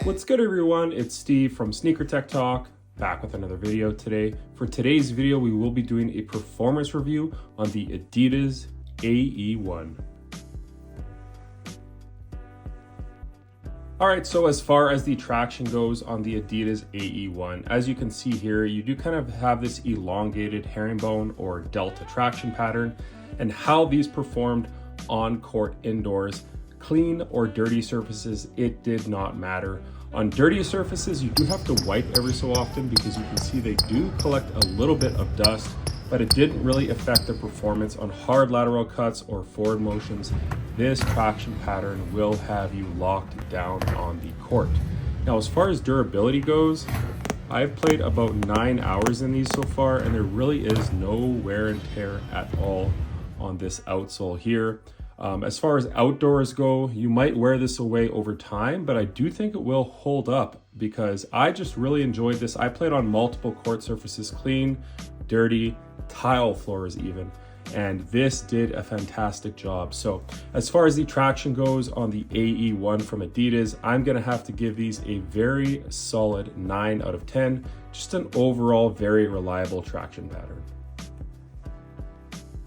What's good, everyone? It's Steve from SnkrTechTalk, back with another video today. For today's video, we will be doing a performance review on the Adidas AE1. All right, so as far as the traction goes on the Adidas AE1, as you can see here, you do kind of have this elongated herringbone or delta traction pattern, and how these performed on court indoors. Clean or dirty surfaces, it did not matter. On dirty surfaces, you do have to wipe every so often because you can see they do collect a little bit of dust, but it didn't really affect the performance on hard lateral cuts or forward motions. This traction pattern will have you locked down on the court. Now, as far as durability goes, I've played about 9 hours in these so far, and there really is no wear and tear at all on this outsole here. As far as outdoors go, you might wear this away over time, but I do think it will hold up because I just really enjoyed this. I played on multiple court surfaces, clean, dirty, tile floors even, and this did a fantastic job. So as far as the traction goes on the AE1 from Adidas, I'm gonna have to give these a very solid 9 out of 10. Just an overall very reliable traction pattern.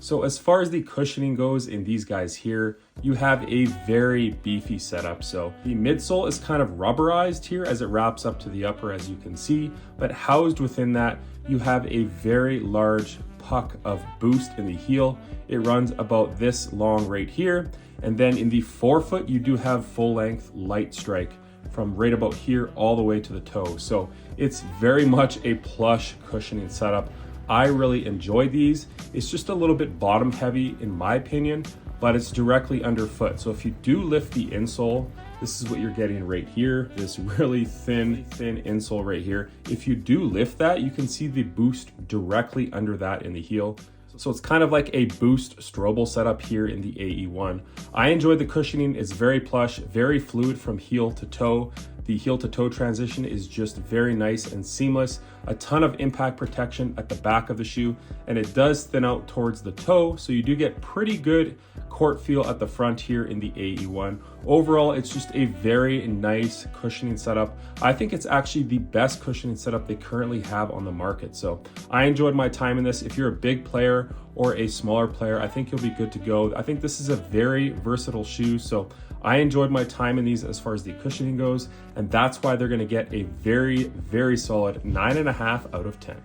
So as far as the cushioning goes in these guys here, you have a very beefy setup. So the midsole is kind of rubberized here as it wraps up to the upper, as you can see, but housed within that, you have a very large puck of boost in the heel. It runs about this long right here. And then in the forefoot, you do have full length light strike from right about here all the way to the toe. So it's very much a plush cushioning setup. I really enjoy these. It's just a little bit bottom heavy in my opinion, but it's directly underfoot. So if you do lift the insole, this is what you're getting right here, this really thin insole right here. If you do lift that, you can see the boost directly under that in the heel. So it's kind of like a boost Strobel setup here in the AE1. I enjoyed the cushioning. It's very plush, very fluid from heel to toe. The heel to toe transition is just very nice and seamless. A ton of impact protection at the back of the shoe, and it does thin out towards the toe, so you do get pretty good court feel at the front here in the AE1. Overall, it's just a very nice cushioning setup. I think it's actually the best cushioning setup they currently have on the market. So I enjoyed my time in this. If you're a big player or a smaller player, I think you'll be good to go. I think this is a very versatile shoe. So I enjoyed my time in these as far as the cushioning goes, and that's why they're gonna get a very, very solid 9.5 out of 10.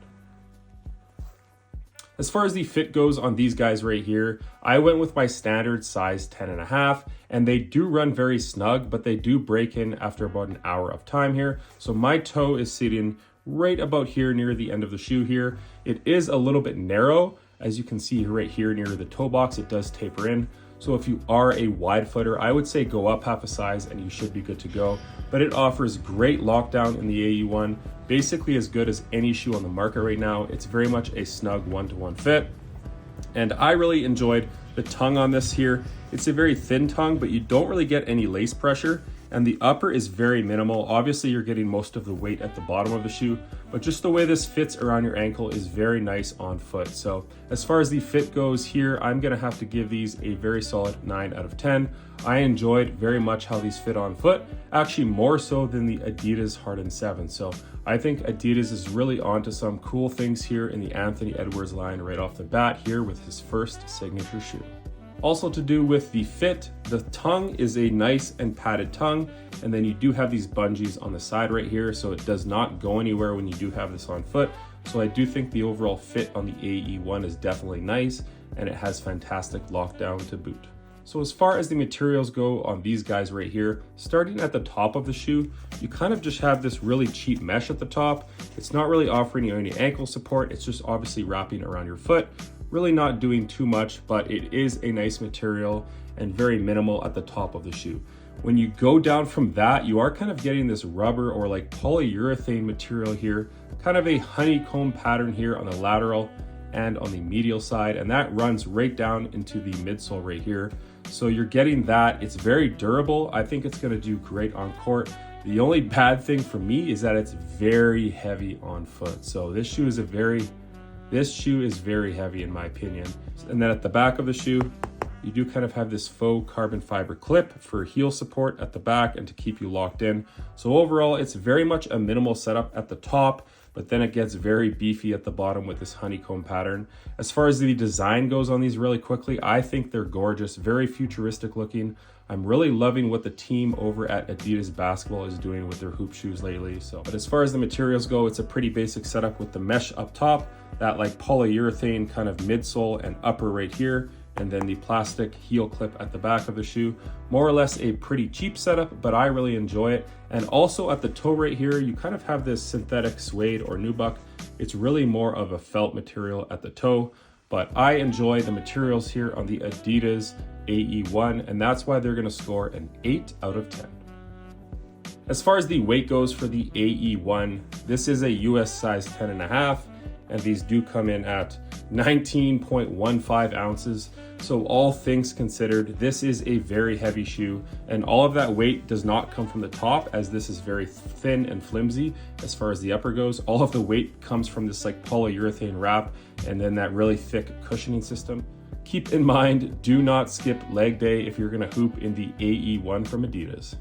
As far as the fit goes on these guys right here, I went with my standard size 10.5, and they do run very snug, but they do break in after about an hour of time here. So my toe is sitting right about here near the end of the shoe here. It is a little bit narrow. As you can see right here near the toe box, it does taper in. So if you are a wide footer, I would say go up half a size and you should be good to go. But it offers great lockdown in the AE1, basically as good as any shoe on the market right now. It's very much a snug one-to-one fit. And I really enjoyed the tongue on this here. It's a very thin tongue, but you don't really get any lace pressure. And the upper is very minimal. Obviously, you're getting most of the weight at the bottom of the shoe, but just the way this fits around your ankle is very nice on foot. So as far as the fit goes here, I'm gonna have to give these a very solid 9 out of 10. I enjoyed very much how these fit on foot, actually more so than the Adidas Harden 7. So I think Adidas is really onto some cool things here in the Anthony Edwards line right off the bat here with his first signature shoe. Also to do with the fit, the tongue is a nice and padded tongue, and then you do have these bungees on the side right here, so it does not go anywhere when you do have this on foot. So I do think the overall fit on the AE1 is definitely nice, and it has fantastic lockdown to boot. So as far as the materials go on these guys right here, starting at the top of the shoe, you kind of just have this really cheap mesh at the top. It's not really offering you any ankle support. It's just obviously wrapping around your foot. Really not doing too much, but it is a nice material and very minimal at the top of the shoe. When you go down from that, you are kind of getting this rubber or like polyurethane material here, kind of a honeycomb pattern here on the lateral and on the medial side, and that runs right down into the midsole right here. So you're getting that. It's very durable. I think it's gonna do great on court. The only bad thing for me is that it's very heavy on foot. So this shoe is very heavy in my opinion. And then at the back of the shoe, You do kind of have this faux carbon fiber clip for heel support at the back and to keep you locked in. So overall, it's very much a minimal setup at the top, but then it gets very beefy at the bottom with this honeycomb pattern. As far as the design goes on these really quickly, I think they're gorgeous, very futuristic looking. I'm really loving what the team over at Adidas Basketball is doing with their hoop shoes lately. But as far as the materials go, it's a pretty basic setup with the mesh up top, that like polyurethane kind of midsole and upper right here, and then the plastic heel clip at the back of the shoe. More or less a pretty cheap setup, but I really enjoy it. And also at the toe right here, you kind of have this synthetic suede or nubuck. It's really more of a felt material at the toe, but I enjoy the materials here on the Adidas AE1, and that's why they're gonna score an 8 out of 10. As far as the weight goes for the AE1, this is a US size 10.5, and these do come in at 19.15 ounces. So all things considered, this is a very heavy shoe, and all of that weight does not come from the top, as this is very thin and flimsy as far as the upper goes. All of the weight comes from this like polyurethane wrap and then that really thick cushioning system. Keep in mind, do not skip leg day if you're gonna hoop in the AE1 from Adidas.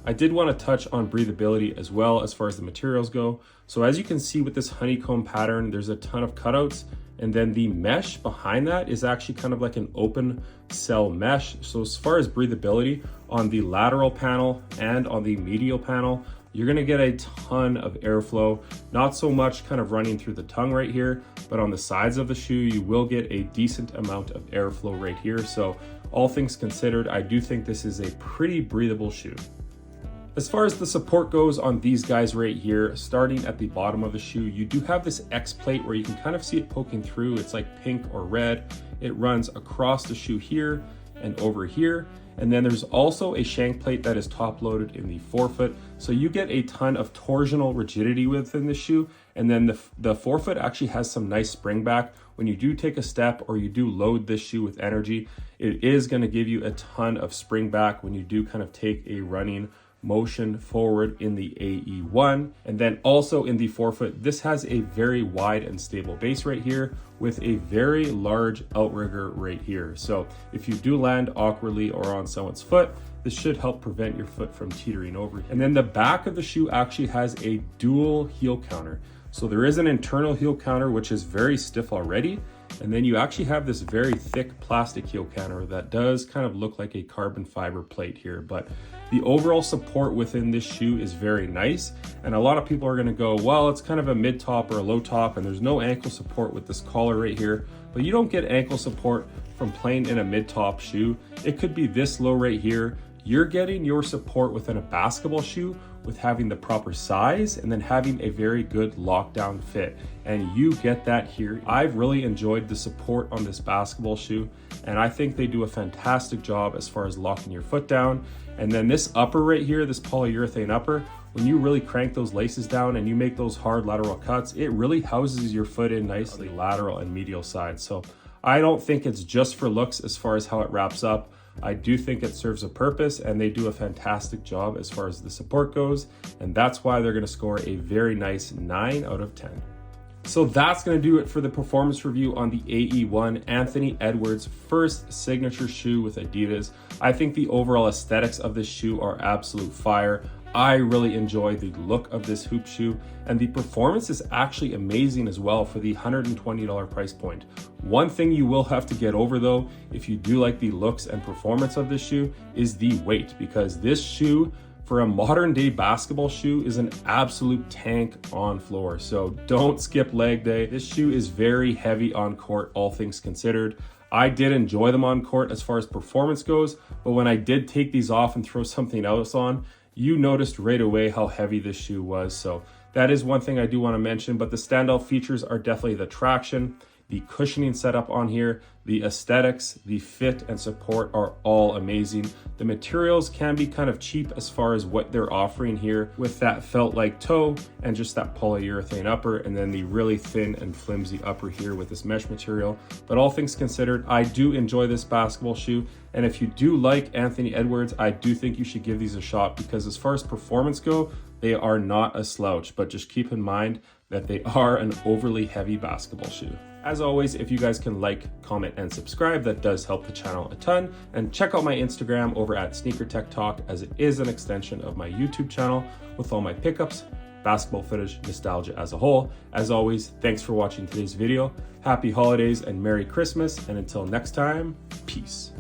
I did want to touch on breathability as well as far as the materials go. So as you can see with this honeycomb pattern, there's a ton of cutouts, and then the mesh behind that is actually kind of like an open cell mesh. So as far as breathability, on the lateral panel and on the medial panel, you're gonna get a ton of airflow, not so much kind of running through the tongue right here, but on the sides of the shoe, you will get a decent amount of airflow right here. So all things considered, I do think this is a pretty breathable shoe. As far as the support goes on these guys right here, starting at the bottom of the shoe, you do have this X plate where you can kind of see it poking through. It's like pink or red. It runs across the shoe here and over here. And then there's also a shank plate that is top loaded in the forefoot. So you get a ton of torsional rigidity within the shoe. And then the forefoot actually has some nice spring back. When you do take a step or you do load this shoe with energy, it is going to give you a ton of spring back when you do kind of take a running motion forward in the AE1. And then also in the forefoot, this has a very wide and stable base right here with a very large outrigger right here. So if you do land awkwardly or on someone's foot, this should help prevent your foot from teetering over. And then the back of the shoe actually has a dual heel counter. So there is an internal heel counter, which is very stiff already. And then you actually have this very thick plastic heel counter that does kind of look like a carbon fiber plate here. But the overall support within this shoe is very nice. And a lot of people are gonna go, well, it's kind of a mid top or a low top and there's no ankle support with this collar right here. But you don't get ankle support from playing in a mid top shoe. It could be this low right here. You're getting your support within a basketball shoe with having the proper size and then having a very good lockdown fit. And you get that here. I've really enjoyed the support on this basketball shoe, and I think they do a fantastic job as far as locking your foot down. And then this upper right here, this polyurethane upper, when you really crank those laces down and you make those hard lateral cuts, it really houses your foot in nicely, lateral and medial side. So I don't think it's just for looks as far as how it wraps up. I do think it serves a purpose, and they do a fantastic job as far as the support goes, and that's why they're going to score a very nice 9 out of 10. So that's going to do it for the performance review on the AE1, Anthony Edwards' first signature shoe with Adidas. I think the overall aesthetics of this shoe are absolute fire. I really enjoy the look of this hoop shoe, and the performance is actually amazing as well for the $120 price point. One thing you will have to get over though, if you do like the looks and performance of this shoe, is the weight, because this shoe for a modern day basketball shoe is an absolute tank on floor. So don't skip leg day. This shoe is very heavy on court, all things considered. I did enjoy them on court as far as performance goes, but when I did take these off and throw something else on, you noticed right away how heavy this shoe was. So that is one thing I do want to mention, but the standout features are definitely the traction, the cushioning setup on here, the aesthetics, the fit and support are all amazing. The materials can be kind of cheap as far as what they're offering here with that felt-like toe and just that polyurethane upper, and then the really thin and flimsy upper here with this mesh material. But all things considered, I do enjoy this basketball shoe. And if you do like Anthony Edwards, I do think you should give these a shot, because as far as performance go, they are not a slouch, but just keep in mind that they are an overly heavy basketball shoe. As always, if you guys can like, comment, and subscribe, that does help the channel a ton. And check out my Instagram over at SnkrTechTalk, as it is an extension of my YouTube channel with all my pickups, basketball footage, nostalgia as a whole. As always, thanks for watching today's video. Happy holidays and Merry Christmas. And until next time, peace.